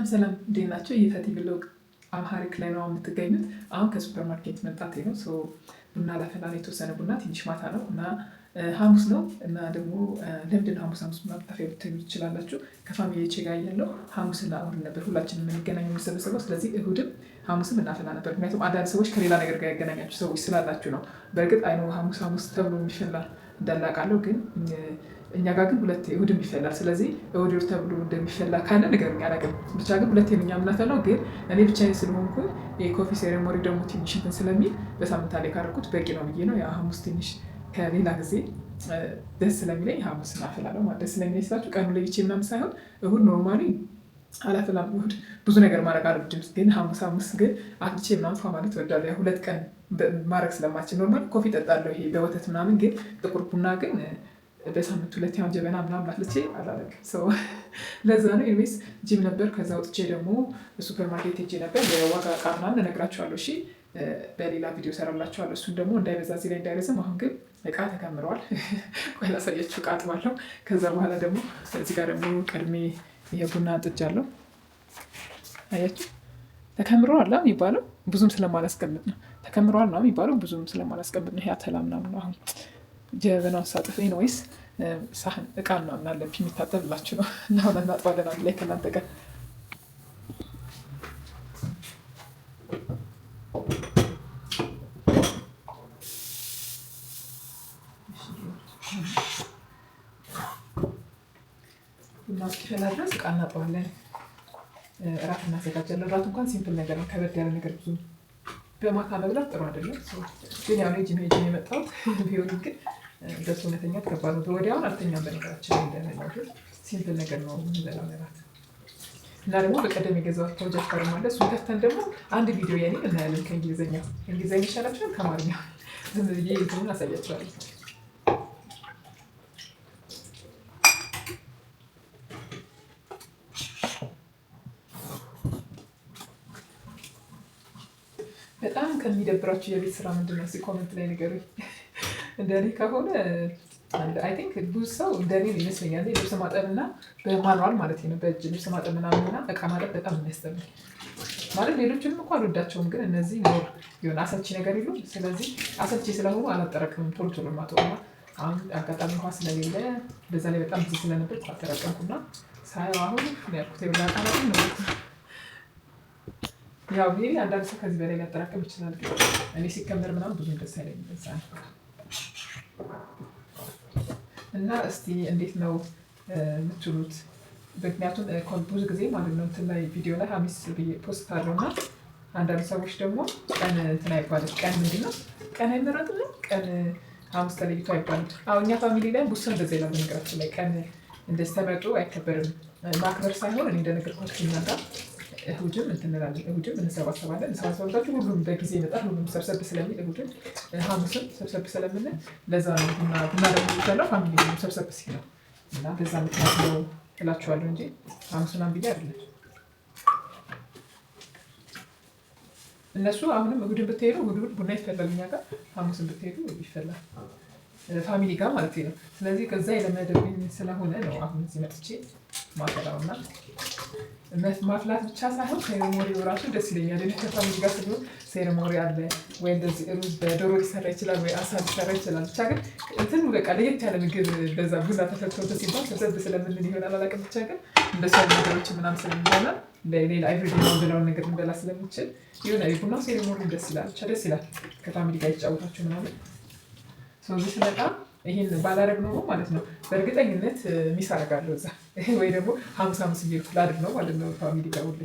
ሰላም እንዴት ናቸው? የፈቲ ብሎግ አምሃሪክ ላይ ነው የምትገኙት። አሁን ከሱፐር ማርኬት መምጣቴ ነው። ቡና ላፈላ ነው። የተወሰነ ቡና ትንሽ ማታ ነው እና ሐሙስ ነው እና ደግሞ ለምንድን ሐሙስ ማጣፊያ ብትሉ ትችላላችሁ። ከፋሚሊዎቼ ጋር ያለው ሐሙስና እሁድ ነበር ሁላችንም የምንገናኘው የምንሰበሰበው። ስለዚህ እሁድም ሐሙስም እናፈላ ነበር። ምክንያቱም አንዳንድ ሰዎች ከሌላ ነገር ጋር ያገናኛችሁ ሰዎች ስላላችሁ ነው። በእርግጥ አይኖ ሐሙስ ተብሎ የሚፈላ እንዳላቃለሁ ግን እኛ ጋር ግን ሁለቴ እሁድም ይፈላል። ስለዚህ እሁድ ተብሎ እንደሚፈላ ካለ ንገሩኝ፣ አላውቅም። ብቻ ግን ሁለቴ ነው እኛ የምናፈላው። ግን እኔ ብቻዬን ስለሆንኩ የኮፊ ሴሬሞኒ ደግሞ ትንሽ እንትን ስለሚል በሳምንት ላይ ካደረኩት በቂ ነው ብዬ ነው። ሐሙስ ትንሽ ከሌላ ጊዜ ደስ ስለሚለኝ ሐሙስ እናፈላለሁ ማለት ደስ ስለሚለኝ ስላችሁ ቀኑ ለይቼ ምናምን ሳይሆን እሁድ ኖርማሊ አላፈላም። እሁድ ብዙ ነገር ማድረግ አልወድም። ግን ሐሙስ ግን አፍልቼ ምናምን ፏ ማለት እወዳለሁ። ያ ሁለት ቀን ማድረግ ስለማችል ኖርማሊ ኮፊ እጠጣለሁ ይሄ በወተት ምናምን። ግን ጥቁር ቡና ግን በሳምንት ሁለት ያውን ጀበና ምናምን አፍልቼ አላደርግም። ለዛ ነው። ኢንዌይስ ጂም ነበር። ከዛ ወጥቼ ደግሞ ሱፐር ማርኬት ሄጄ ነበር። የዋጋ እቃ ምናምን እነግራችኋለሁ። እሺ በሌላ ቪዲዮ ሰራላችኋለሁ። እሱን ደግሞ እንዳይበዛ እዚህ ላይ እንዳይረዝም። አሁን ግን እቃ ተከምረዋል። ቆይ ላሳያችሁ። እቃ አጥባለሁ። ከዛ በኋላ ደግሞ እዚህ ጋር ደግሞ ቀድሜ የቡና ጥጃለሁ። አያችሁ ተከምረዋል ነው የሚባለው። ብዙም ስለማላስቀምጥ ነው ተከምረዋል ነው የሚባለው። ብዙም ስለማላስቀምጥ ነው። ያተላ ምናምን ነው። አሁን ጀበናውን ሳጥፍ ነው ወይስ ሳህን እቃ ምናምን አለብኝ የሚታጠብላችሁ ነው። እና አሁን እናጥባለን አንድ ላይ ከእናንተ ጋር። ቡና እስኪፈላ ድረስ እቃ እናጥባለን። እራት እናዘጋጃለን። እራት እንኳን ሲምፕል ነገር ነው። ከበድ ያለ ነገር ብዙ በማታ መብላት ጥሩ አይደለም። ግን ያው ጂም ሄጄ የመጣሁት ቢሆንም ግን ደስ እውነተኛት ከባድ ነው። ወዲያውን አልተኛም። በነገራችን እንደመለው ግን ሲምፕል ነገር ነው የምንበላው እራት። እና ደግሞ በቀደም የገዛሁት ፕሮጀክተር አለ። እሱን ከፍተን ደግሞ አንድ ቪዲዮ የኔ እናያለን። ከእንግሊዝኛ ይሻላችኋል ከአማርኛ? ዝም ብዬ እንትኑን አሳያችኋለሁ። በጣም ከሚደብራችሁ የቤት ስራ ምንድን ነው? ኮመንት ላይ ንገሩኝ። እንደኔ ከሆነ አይ ቲንክ ብዙ ሰው እንደኔ ይመስለኛል። ልብስ ማጠብ እና በማኑዋል ማለት ነው በእጅ ልብስ ማጠብ ምናምንና እቃ ማጠብ በጣም የሚያስጠላኝ ማለት። ሌሎችንም እኮ አልወዳቸውም፣ ግን እነዚህ ኖር የሆነ አሰልቺ ነገር የሉም። ስለዚህ አሰልቺ ስለሆኑ አላጠራቅምም። ቶሎ ማጠብና አሁን አጋጣሚ እንኳ ስለሌለ በዛ ላይ በጣም ብዙ ስለነበር አጠራቀምኩና ሳየው አሁን ያልኩት የብላ ቃላት ነው። ያው ሜቢ አንዳንድ ሰው ከዚህ በላይ ሊያጠራቅም ይችላል። እኔ ሲከመር ምናምን ብዙ ደስ አይለኝም። በዛ ነው። እና እስቲ እንዴት ነው የምትሉት? ምክንያቱም ብዙ ጊዜ ማለት ነው እንትን ላይ ቪዲዮ ላይ ሐሙስ ብዬ ፖስት አለው እና አንዳንድ ሰዎች ደግሞ ቀን እንትን አይባልም። ቀን ምንድን ነው ቀን አይመረጥም። ቀን ሐሙስ ተለይቶ አይባልም። አሁን እኛ ፋሚሊ ላይ ብዙ ሰው እንደዛ ይላል። በነገራችን ላይ ቀን እንደዚህ ተመርጦ አይከበርም። ማክበር ሳይሆን እኔ እንደነገርኳችሁ እናንተ እሁድም እንትን እንላለን። እሁድም እንሰባሰባለን። እንሰባሰባችሁ ሁሉም በጊዜ ይመጣል። ሁሉም ሰብሰብ ስለሚል እሁድም ሐሙስም ሰብሰብ ስለምንል ለዛ ነው ቡና ደግሞ የሚፈላው ፋሚሊ ሰብሰብ ሲል ነው። እና በዛ ምክንያት ነው እላችኋለሁ እንጂ ሐሙስናም ብዬ አይደለም። እነሱ አሁንም እሁድን ብትሄዱ እሁድ ቡና ይፈላል እኛ ጋር፣ ሐሙስን ብትሄዱ ይፈላል ፋሚሊ ጋር ማለት ነው። ስለዚህ ከዛ የለመደብኝ ስለሆነ ነው አሁን እዚህ መጥቼ ማፈላውና ማፍላት ብቻ ሳይሆን ሴሬሞኒው ራሱ ደስ ይለኛል። እኔ ከፋሚሊ ጋር ስለሆነ ሴሬሞኒ አለ ወይ እንደዚህ ሩዝ በዶሮ ሊሰራ ይችላል ወይ አሳ ሊሰራ ይችላል። ብቻ ግን እንትኑ በቃ ለየት ያለ ምግብ በዛ ቡና ተፈልቶ ሲባል ሰብሰብ ስለምንል ይሆናል አላውቅም። ብቻ ግን እንደሱ ያሉ ነገሮች ምናምን ስለሚሆነ ሌላ ኤቭሪዴ ብለውን ነገር እንበላ ስለምችል የሆነ ቡናው ሴሬሞኒ ደስ ይላል። ብቻ ደስ ይላል ከፋሚሊ ጋር ይጫወታችሁ ምናምን ሰው ሲመጣ ይሄን ባላረግ ነው ማለት ነው። በእርግጠኝነት ሚስ አደርጋለሁ እዛ ወይ ደግሞ ሐሙስ እየሄድኩ ላድርግ ነው ማለት ነው ፋሚሊ ጋር ሁሌ።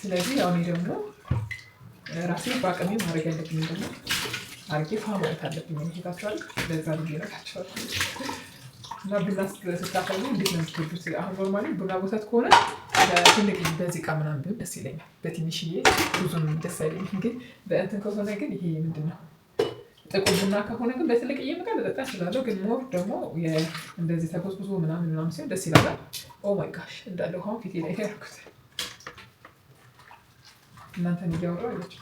ስለዚህ ያው እኔ ደግሞ ራሴ በአቅሜ ማድረግ ያለብኝ ደግሞ አድርጌ ፋ ማለት አለብኝ። ይሄዳችኋል ለዛ ልዬ እላችኋለሁ። እና ቡና ስታፈሉ እንዴት ነው የምትወዱት? አሁን ኖርማሊ ቡና ቦታት ከሆነ በትልቅ በዚህ እቃ ምናምን ቢሆን ደስ ይለኛል። በትንሽዬ ብዙም ደስ አይለኝም። ግን በእንትን ከሆነ ግን ይሄ ምንድን ነው ጥቁር ቡና ከሆነ ግን በትልቅ እየመጣ ልጠጣ እችላለሁ። ግን ሞር ደግሞ እንደዚህ ተጎዝጉዞ ምናምን ሲሆን ደስ ይላል። ኦ ማይ ጋሽ እንዳለ ውሃውን ፊቴ ላይ ያደረኩት እናንተን እያወራሁ አለች።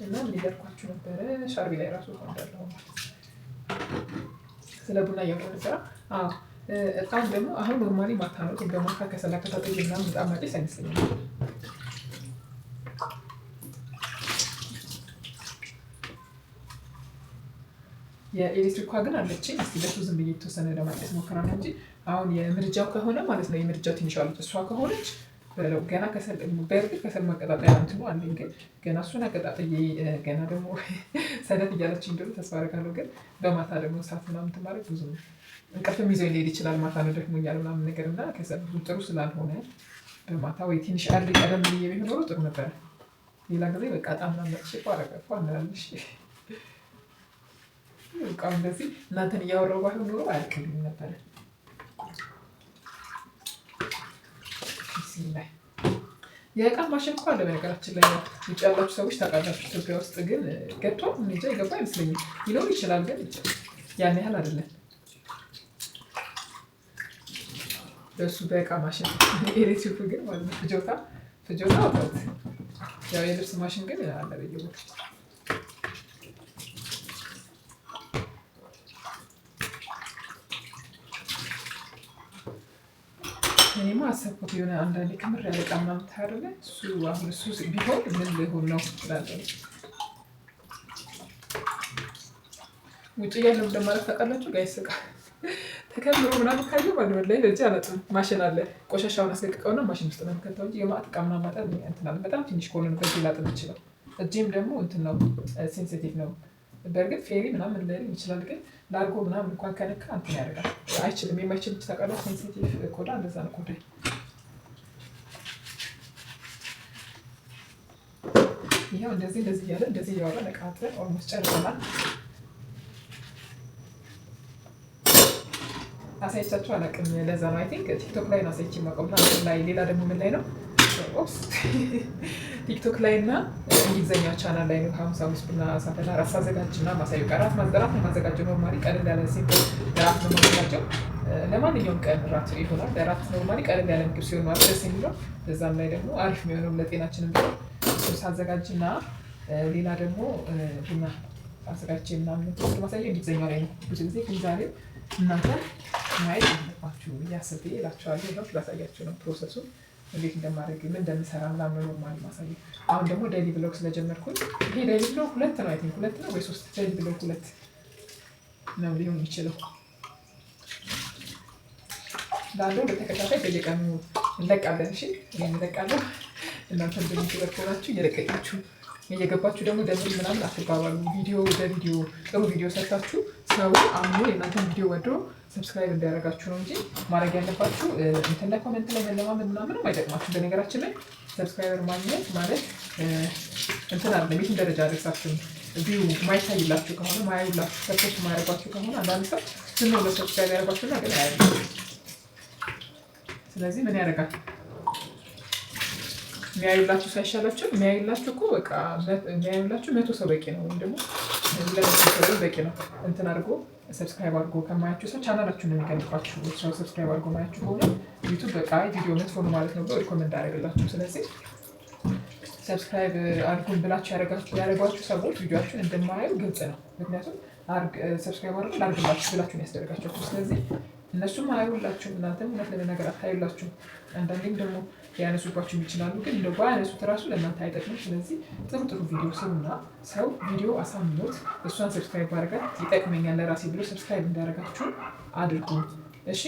እና ምን እያልኳችሁ ነበረ። ሻርቢ ላይ ራሱ እንዳለው ስለ ቡና እያወራ ነበረ። እጣን ደግሞ አሁን ኖርማሊ ማታ ነው፣ ግን በማታ ከሰላ ከታጠየ ምናምን በጣም ማጨስ አይመስለኝም። የኤሌክትሪኳ ግን አለችኝ። እስኪ በሱ ዝም ብዬ የተወሰነ ለማጨስ ሞክራ ነው እንጂ አሁን የምድጃው ከሆነ ማለት ነው የምድጃው ትንሽ አለች። እሷ ከሆነች በለው ገና ከሰል በእርግጥ ከሰል ማቀጣጠያ እንትኑ አለኝ፣ ግን ገና እሱን አቀጣጥዬ ገና ደግሞ ሰደት እያለች እንደሆነ ተስፋ አደርጋለሁ። ግን በማታ ደግሞ እሳት ምናምን ትማረግ ብዙ እንቅልፍም ይዘው ሊሄድ ይችላል። ማታ ነው ደክሞኛል ምናምን ነገር እና ከሰል ብዙ ጥሩ ስላልሆነ በማታ ወይ ትንሽ አርድ ቀደም ብዬ ቢሆን ኖሮ ጥሩ ነበረ። ሌላ ጊዜ በቃ ጣም ምናምን መጥቼ አረገፋ እንላለሽ በቃ እንደዚህ እናንተን እያወራሁ ባይሆን ኖሮ አያልቅልኝም ነበረ። ላይ የእቃ ማሽን እኮ አለ በነገራችን ላይ ውጭ ያላችሁ ሰዎች ታውቃላችሁ። ኢትዮጵያ ውስጥ ግን ገብቷል እንጃ የገባ አይመስለኝም። ሊኖር ይችላል ግን ያን ያህል አይደለም። በእሱ በእቃ ማሽን ኤሌክትሪኩ ግን ማለት ነው ፍጆታ አውጣት። ያው የልብስ ማሽን ግን አለ በየቦታው። እኔማ አሰብኩት የሆነ አንዳንዴ ክምር ያለ ዕቃ ምናምን ታያለህ። እሱ ቢሆን ምን ሊሆን ነው እላለሁ። ውጭ ያለው እንደማለት ታውቃላችሁ ጋይስ፣ ዕቃ ተከምሮ ምናምን ካየሁ ማለት ላይ ለእጅ አላጥብም። ማሽን አለ ቆሻሻውን አስለቅቀውና ማሽን ውስጥ ነው የምከተው እንጂ የማዕት ዕቃ ምናምን ማጠብ እንትን አለ። በጣም ትንሽ ከሆነ ነው በእጅ ላጥብ ይችላል። እጄም ደግሞ እንትን ነው ሴንሲቲቭ ነው። በእርግጥ ፌሪ ምናምን ላይል ይችላል፣ ግን ላርጎ ምናምን እንኳን ከነካ እንትን ያደርጋል። አይችልም። የማይችል ብቻ ታውቃለህ። ሴንሲቲቭ ቆዳ እንደዛ ነው ቆዳ። ይኸው እንደዚህ እያለ እንደዚህ እያወራ ነቃተን ኦልሞስት ጨርሰናል። አሳይቻችሁ አላውቅም። ለዛ ነው አይ ቲንክ ቲክቶክ ላይ ነው አሳይቼ የማውቀው። ላይ ሌላ ደግሞ ምን ላይ ነው ቲክቶክ ላይ እና እንግሊዝኛ ቻናል ላይ ነው። ሐሙስ ቡና ሳፈላ ራስ አዘጋጅና ማሳየው ቀራት ማዘራት ነው ማዘጋጀው። ኖርማሊ ቀለል ያለ ሲምፕል ራት ነው ማዘጋጀው። ለማንኛውም ቀን ራት ይሆናል። ለራት ኖርማሊ ቀለል ያለ ምግብ ሲሆን ማለት ደስ የሚለው፣ በዛም ላይ ደግሞ አሪፍ የሚሆነው ለጤናችንም ቢሆን እሱ ሳዘጋጅና ሌላ ደግሞ ቡና አዘጋጅቼ ምናምን ማሳየው እንግሊዝኛ ላይ ነው ብዙ ጊዜ። ግን ዛሬ እናንተ ማየት አለባችሁ እያስቤ እላችኋለሁ። ይኸው ላሳያችሁ ነው ፕሮሰሱን እንዴት እንደማድረግ ምን እንደምሰራ ምናምን ኖርማሊ ማሳየው። አሁን ደግሞ ዴይሊ ብሎግ ስለጀመርኩኝ ይሄ ዴይሊ ብሎግ 2 ነው አይ ቲንክ 2 ነው ወይ 3 ዴይሊ ብሎግ 2 ነው ሊሆን የሚችለው። ዳንዶ በተከታታይ በየቀኑ እንለቃለን። እሺ እንለቃለን። እናንተ እንደምትበርከናችሁ እየለቀቃችሁ እየገባችሁ ደግሞ ደብል ምናምን አትባባሉ። ቪዲዮ በቪዲዮ ጥሩ ቪዲዮ ሰርታችሁ ሰው አምኖ የእናንተን ቪዲዮ ወዶ ሰብስክራይብ እንዲያደርጋችሁ ነው እንጂ ማድረግ ያለባችሁ እንትን ላይ ኮሜንት ላይ መለማመድ ምናምንም አይጠቅማችሁ። በነገራችን ላይ ሰብስክራይበር ማግኘት ማለት እንትን አይደለም። የትም ደረጃ አደርሳችሁ ቪው ማይታይላችሁ ከሆነ ማያዩላችሁ ሰፖርት ማያደርጓችሁ ከሆነ አንዳንድ ሰው ዝም ብሎ ሰብስክራይብ ያደርጓችሁና ግን አያዩ። ስለዚህ ምን ያደርጋል? የሚያዩላችሁ ሳይሻላችሁ የሚያዩላችሁ እኮ በቃ የሚያዩላችሁ 100 ሰው በቂ ነው፣ ወይም ደግሞ 200 ሰው በቂ ነው። እንትን አድርጎ ሰብስክራይብ አድርጎ ከማያችሁ ሰው ቻናላችሁን ነው የሚገንባችሁ። ሰው ሰብስክራይብ አድርጎ ማያችሁ ከሆነ ዩቱብ በቃ ቪዲዮ መጥፎ ነው ማለት ነው ብሎ ሪኮመንድ አደረግላችሁ። ስለዚህ ሰብስክራይብ አድርጉን ብላችሁ ያደረጓችሁ ሰዎች ቪዲዮችሁን እንደማያዩ ግልጽ ነው። ምክንያቱም ሰብስክራይብ አድርጉ ላድርግላችሁ ብላችሁ ነው ያስደረጋችሁ። ስለዚህ እነሱም አያዩላችሁም፣ እናንተም እውነት ለመናገር አታዩላችሁም። አንዳንዴም ደግሞ ሊያነሱባችሁ ይችላሉ፣ ግን እንደ ባያነሱት እራሱ ለእናንተ አይጠቅምም። ስለዚህ ጥሩ ቪዲዮ ስሩና ሰው ቪዲዮ አሳምኖት እሷን ሰብስክራይብ ባደርጋት ይጠቅመኛል ለራሴ ብሎ ሰብስክራይብ እንዳደረጋችሁ አድርጉ። እሺ።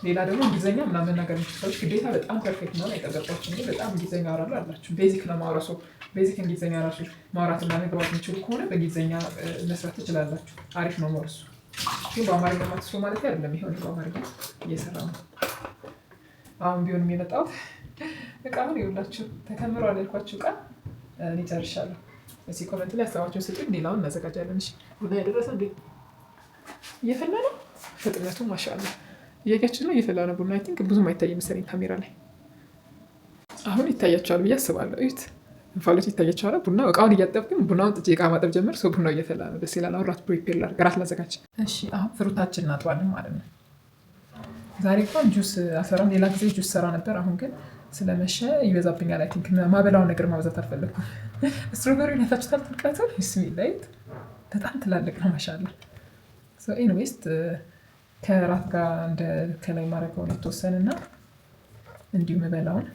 ሌላ ደግሞ እንግሊዝኛ ምናምን መናገር ሰዎች ግዴታ በጣም ፐርፌክት መሆን አይጠበቅባችሁም። እንጂ በጣም እንግሊዝኛ አወራለሁ አላችሁ። ቤዚክ ነው ማውራሱ። ቤዚክ እንግሊዝኛ ራሱ ማውራትና መግባት የሚችሉ ከሆነ በእንግሊዝኛ መስራት ትችላላችሁ። አሪፍ ነው ሞርሱ። ግን በአማርኛ ማትስሩ ማለት አይደለም። ይሄን በአማርኛ እየሰራ ነው። አሁን ቢሆን የሚመጣው እቃ ምን ይውላችሁ ተከምሯል ያልኳችሁ እቃ እኔ ጨርሻለሁ። እስኪ ኮሜንት ላይ ሀሳባችሁን ስጡኝ። ሌላውን እናዘጋጃለን። እሺ ቡና ያደረሰ እንዴ? እየፈላ ነው። ፍጥነቱ ማሻአላ እያያችሁ ነው። እየፈላ ነው ቡና። አይ ቲንክ ብዙም አይታይም መሰለኝ ካሜራ ላይ። አሁን ይታያችኋል ብዬ አስባለሁ። እዩት፣ እንፋሎት ይታያችኋል። ቡና እቃውን እያጠብቅን ቡናውን ጥጄ እቃ ማጠብ ጀመር። ሰው ቡናው እየፈላ ነው። ደስ ይላል። አሁን ራት ፕሪፔር ላድርግ፣ ራት ላዘጋጅ። እሺ አሁን ፍሩታችን እናጥባለን ማለት ነው። ዛሬ እንኳን ጁስ አሰራም። ሌላ ጊዜ ጁስ ሰራ ነበር። አሁን ግን ስለመሸ ይበዛብኛል። አይ ቲንክ ማበላውን ነገር ማብዛት አልፈለኩም። ስትሮበሪውን አይታችሁታል? ጥልቀቱን ቢስሚላይት በጣም ትላልቅ ነው። ማሻአላ ኤኒዌይስ ከራት ጋር እንደ ከላይ ማድረገውን የተወሰነና እንዲሁም በላውን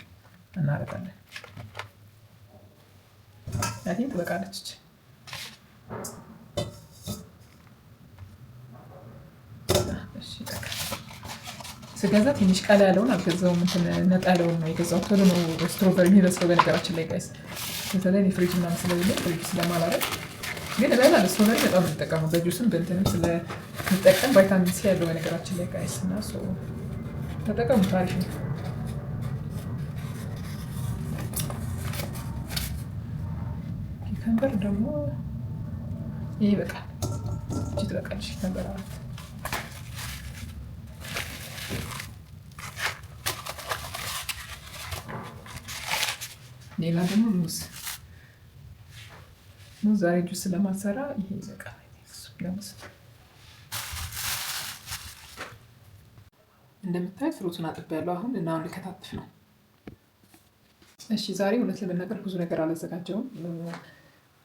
እናደርጋለን። አይ ቲንክ ትበቃለች። ስገዛ ትንሽ ቀላ ያለውን አልገዛውም። ነጣ ያለውን ነው የገዛው። ቶሎ ነው ስትሮበሪ የሚበስለው። በነገራችን ላይ ጋይስ በተለይ ፍሪጅ ምናምን ስለሌለ ፍሪጅ ስለማላረግ ግን እበላለሁ። ስትሮበሪ በጣም የምጠቀመው በጁስም በእንትንም ስለምጠቀም ቫይታሚን ሲ ያለው በነገራችን ላይ ጋይስ እና ተጠቀሙት፣ አሪፍ ነው። ኪከምበር ደግሞ ይሄ ይበቃል። እቺ ትበቃለች። ኪከምበር አራት ሌላ ደግሞ ሙዝ ዛሬ ጁስ ስለማልሰራ ይሄ ይበቃል። እንደምታዩት ፍሩቱን አጥቤያለሁ አሁን እና አሁን ልከታትፍ ነው። እሺ ዛሬ እውነት ለመናገር ብዙ ነገር አላዘጋጀውም።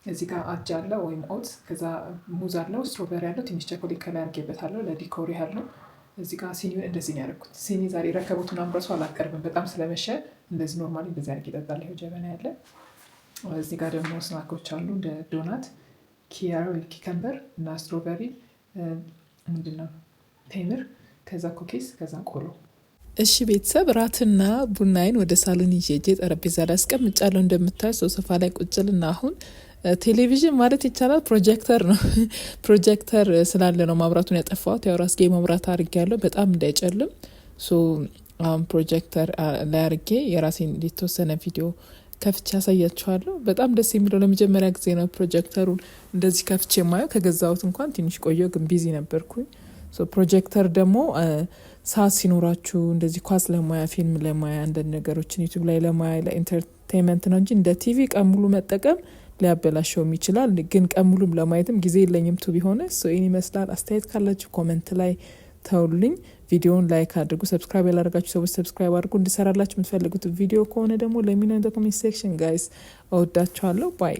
እዚህ ጋር አጃ አለ ወይም ኦት፣ ከዛ ሙዝ አለው፣ ስትሮበሪ አለው፣ ትንሽ ቸኮሌት ከላይ አድርጌበታለሁ ለዲኮር ያህል ነው። እዚህ ጋር ሲኒውን እንደዚህ ነው ያደረኩት። ሲኒ ዛሬ ረከቡትን አምረሱ አላቀርብም፣ በጣም ስለመሸ እንደዚህ ኖርማሊ እንደዚህ አድርጌ እጠጣለሁ። ጀበና ያለ። እዚህ ጋር ደግሞ ስናኮች አሉ እንደ ዶናት፣ ኪያር ወይ ኪከምበር እና ስትሮበሪ ምንድነው ቴምር፣ ከዛ ኩኪስ፣ ከዛ ቆሎ። እሺ ቤተሰብ ራትና ቡናይን ወደ ሳሎን ይዤ ጠረጴዛ ላይ አስቀምጫለሁ። እንደምታዩ ሶፋ ላይ ቁጭልና አሁን ቴሌቪዥን ማለት ይቻላል ፕሮጀክተር ነው። ፕሮጀክተር ስላለ ነው ማብራቱን ያጠፋሁት። ያው ራስጌ መብራት አድርጌያለሁ በጣም እንዳይጨልም። አሁን ፕሮጀክተር ላይ አድርጌ የራሴን የተወሰነ ቪዲዮ ከፍቼ ያሳያችኋለሁ። በጣም ደስ የሚለው ለመጀመሪያ ጊዜ ነው ፕሮጀክተሩን እንደዚህ ከፍቼ የማየው። ከገዛሁት እንኳን ትንሽ ቆየሁ፣ ግን ቢዚ ነበርኩኝ። ፕሮጀክተር ደግሞ ሰዓት ሲኖራችሁ እንደዚህ ኳስ ለማያ፣ ፊልም ለማያ፣ አንዳንድ ነገሮችን ዩቲዩብ ላይ ለማያ ለኢንተርቴንመንት ነው እንጂ እንደ ቲቪ ቀን ሙሉ መጠቀም ሊያበላሸውም ይችላል። ግን ቀን ሙሉም ለማየትም ጊዜ የለኝም ቱ ቢሆነ ይህን ይመስላል። አስተያየት ካላችሁ ኮመንት ላይ ተውልኝ። ቪዲዮውን ላይክ አድርጉ። ሰብስክራይብ ያላደረጋችሁ ሰዎች ሰብስክራይብ አድርጉ። እንድሰራላችሁ የምትፈልጉት ቪዲዮ ከሆነ ደግሞ ለሚኖ ኢን ዘ ኮሜንት ሴክሽን ጋይስ። እወዳችኋለሁ። ባይ